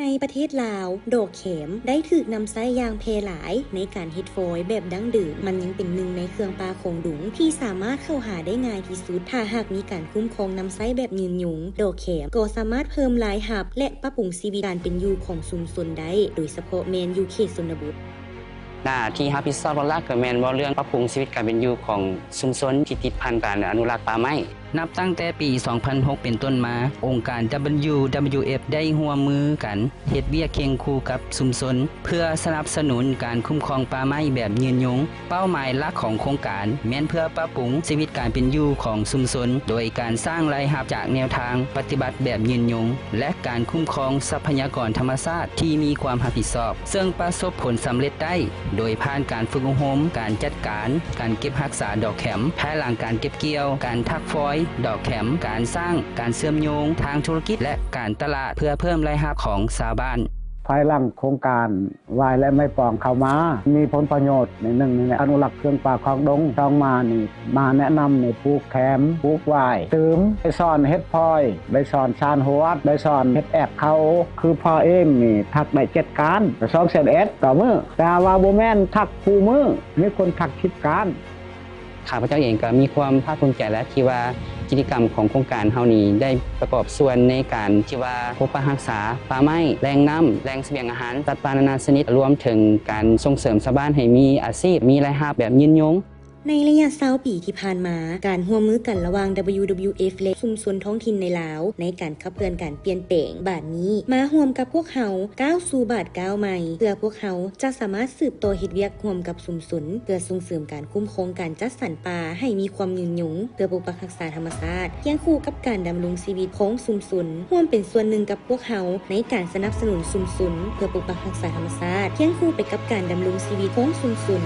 ในประเทศลาวดอกเข็มได้ถูกนำใช้อย่างแพร่หลายในการเฮ็ดฝอยแบบดั้งเดิมมันยังเป็นหนึ่งในเครื่องปลาของดุงที่สามารถเข้าหาได้ง่ายที่สุดถ้าหากมีการคุ้มครองนำใช้แบบยืนยงดอกเข็มก็สามารถเพิ่มรายรับและปรับปรุงชีวิตการเป็นอยู่ของชุมชนได้โดยเฉพาะแม่นอยู่เขตชนบทหน้าที่รับผิดชอบหลักก็แม่นว่าเรื่องปรับปรุงชีวิตการเป็นอยู่ของชุมชนที่ติดพันการอนุรักษ์ป่าไม้นับตั้งแต่ปี 2006 เป็นต้นมา องค์การ WWF ได้ร่วมมือกันเฮ็ดเวียกเคียงคู่กับชุมชนเพื่อสนับสนุนการคุ้มครองป่าไม้แบบยืนยงเป้าหมายหลักของโครงการแม้นเพื่อปรับปรุงชีวิตการเป็นอยู่ของชุมชนโดยการสร้างรายรับจากแนวทางปฏิบัติแบบยืนยงและการคุ้มครองทรัพยากรธรรมชาติที่มีความรับผิดชอบซึ่งประสบผลสำเร็จได้โดยผ่านการฝึกอบรมการจัดการเก็บรักษาดอกแข็มภายหลังการเก็บเกี่ยวการทักฟอยดอกแข็มการสร้างการเชื่อมโยงทางธุรกิจและการตลาดเพื่อเพิ่มรายรับของชาวบ้านภายหลังโครงการวายและไม้ปองเข้ามามีผลประโยชน์ในหนึ่งในอนุรักษ์เครื่องป่าของดงต้องมานี่มาแนะนำในปลูกแคมปลูกวายตืมได้สอนเฮ็ดพลอยได้สอนชานหัวได้สอนเฮ็ดแอกเขาคือพ่อเองนี่ทักได้7การ200,000ต่อมื้อแต่ว่าบ่แม่นทักคู่มื้อมีคนทัก10การข้าพเจ้าเองก็มีความภาคภูมิใจและที่ว่ากิจกรรมของโครงการเฮานี้ได้ประกอบส่วนในการที่ว่าปกปักรักษาป่าไม้แหล่งน้ำแหล่งเสบียงอาหารสัตว์ป่านานาชนิดรวมถึงการส่งเสริมชาวบ้านให้มีอาชีพมีรายรับแบบยืนยงในระยะ20 ปีที่ผ่านมาการร่วมมือกันระหว่าง WWF และชุมชนท้องถิ่นในลาวในการขับเคลื่อนการเปลี่ยนแปลงบาดนี้มาร่วมกับพวกเขาก้าวสู่บาดก้าวใหม่เพื่อพวกเขาจะสามารถสืบต่อเฮ็ดเวียกร่วมกับชุมชนเพื่อส่งเสริมการคุ้มครองการจัดสรรป่าให้มีความยืนยงเพื่อปกปักรักษาธรรมชาติเคียงคู่กับการดำรงชีวิตของชุมชนร่วมเป็นส่วนหนึ่งกับพวกเขาในการสนับสนุนชุมชนเพื่อปกปักรักษาธรรมชาติเคียงคู่ไปกับการดำรงชีวิตของชุมชน